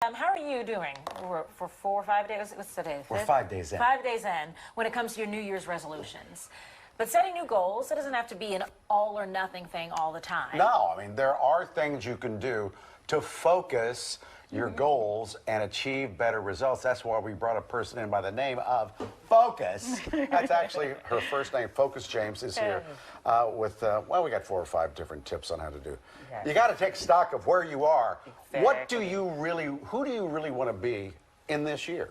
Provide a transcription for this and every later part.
How are you doing for 4 or 5 days? What's today? We're 5 days in. 5 days in when it comes to your New Year's resolutions. But setting new goals, it doesn't have to be an all or nothing thing all the time. No, I mean, there are things you can do to focus your goals and achieve better results. That's why we brought a person in by the name of Focus. That's actually her first name. Focus James is here with, well, we got 4 or 5 different tips on how to do. Yes. You got to take stock of where you are. Exactly. What do you really, who do you really want to be in this year?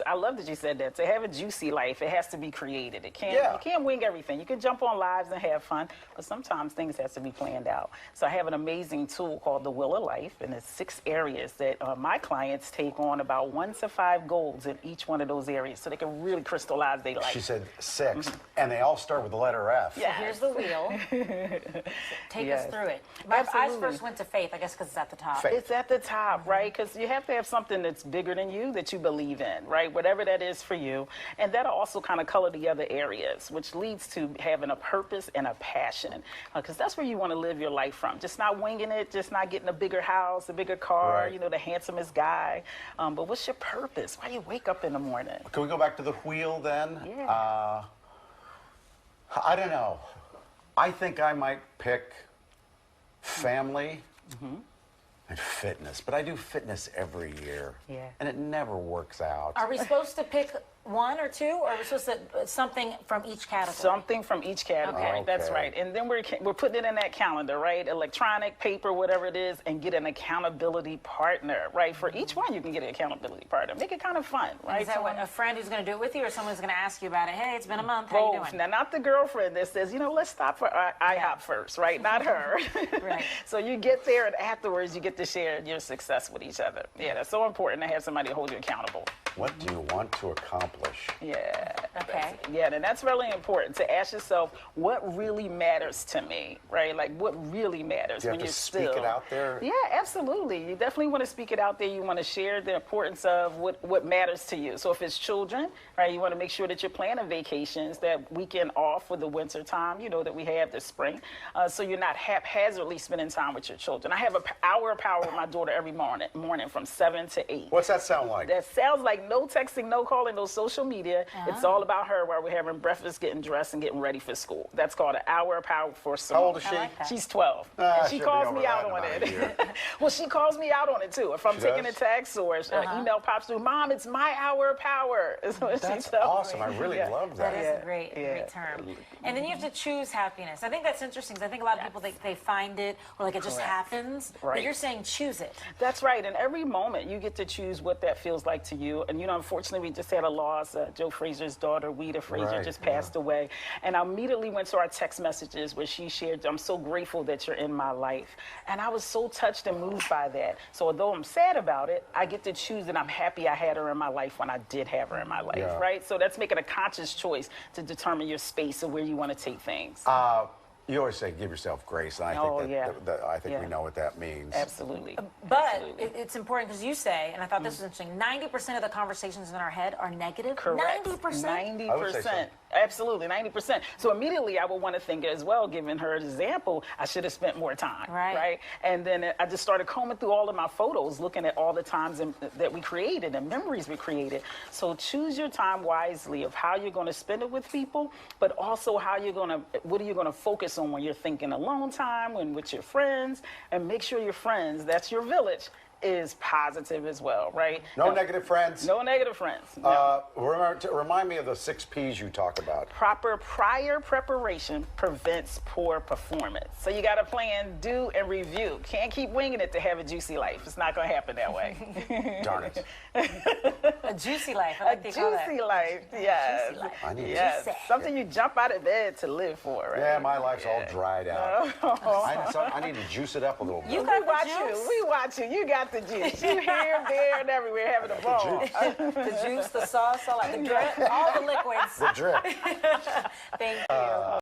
I love that you said that. To have a juicy life, it has to be created. You can't wing everything. You can jump on lives and have fun, but sometimes things have to be planned out. So I have an amazing tool called the Wheel of Life, and it's 6 areas that my clients take on about 1 to 5 goals in each one of those areas, so they can really crystallize their life. She said 6, and they all start with the letter F. Yeah. So here's the wheel. Take us through it. My eyes first went to faith, I guess, because it's at the top. Faith. It's at the top, right? Because you have to have something that's bigger than you that you believe in. Right, whatever that is for you, and that'll also kind of color the other areas, which leads to having a purpose and a passion, because that's where you want to live your life from. Just not winging it, just not getting a bigger house, a bigger car, you know, the handsomest guy. But what's your purpose? Why do you wake up in the morning? Can we go back to the wheel then? Yeah. I don't know. I think I might pick family. And fitness, but I do fitness every year, and it never works out. Are we supposed to pick 1 or 2, or are we supposed to something from each category? Something from each category. Okay. That's right. And then we're putting it in that calendar, right? Electronic, paper, whatever it is, and get an accountability partner, right? For each one, you can get an accountability partner. Make it kind of fun, right? Is that what, a friend who's going to do it with you, or someone's going to ask you about it? Hey, it's been a month. Both. How you doing? Now, not the girlfriend that says, you know, let's stop for IHOP first, right? Not her. Right. So you get there, and afterwards, you get to share your success with each other. Yeah, that's so important to have somebody to hold you accountable. What do you want to accomplish? Yeah. Okay. Yeah, and that's really important to ask yourself, what really matters to me, right? Like, what really matters Do you when have you're to speak it out there? Yeah, absolutely. You definitely want to speak it out there. You want to share the importance of what matters to you. So if it's children, right, you want to make sure that you're planning vacations, that weekend off for the winter time, you know, that we have this spring, so you're not haphazardly spending time with your children. I have an hour of power with my daughter every morning from 7 to 8. What's that sound like? That sounds like no texting, no calling, no social media. It's all about her while we're having breakfast, getting dressed, and getting ready for school. That's called an hour of power for Simone. How old is she? Like She's 12. And she calls me out on it. Well, she calls me out on it, too. If I'm taking a text or an email pops through, Mom, it's my hour of power. Is what That's she tells awesome. me. I really love that. That is a great term. And then you have to choose happiness. I think that's interesting, because I think a lot of people, they find it, or like it just happens. But you're saying choose it. That's right. In every moment, you get to choose what that feels like to you. And, you know, unfortunately, we just had a loss. Joe Frazier's daughter, Weeda Frazier, just passed away. And I immediately went to our text messages where she shared, I'm so grateful that you're in my life. And I was so touched and moved by that. So although I'm sad about it, I get to choose that I'm happy I had her in my life when I did have her in my life, right? So that's making a conscious choice to determine your space and where you want to take things. You always say give yourself grace, and I think we know what that means. Absolutely. But it's important, because you say, and I thought this was interesting, 90% of the conversations in our head are negative. Correct. 90%? 90%. I would say so. Absolutely, 90%. So immediately I would want to think as well, given her an example, I should have spent more time, right? And then I just started combing through all of my photos, looking at all the times that we created and memories we created. So choose your time wisely of how you're going to spend it with people, but also what are you going to focus on when you're thinking alone time, when with your friends, and make sure your friends, that's your village, is positive as well, right? No negative friends? No negative friends. No. Remind me of the 6 Ps you talk about. Prior preparation prevents poor performance. So you got to plan, do, and review. Can't keep winging it to have a juicy life. It's not going to happen that way. Darn it. A juicy life. I like a juicy life, yes. Juicy life. I need yes. Something you jump out of bed to live for, right? Yeah, my life's all dried out. I need to juice it up a little bit. We watch you. You got the juice. You here, there, and everywhere having a ball. The juice, the sauce, all the drip, all the liquids. The drip. Thank you.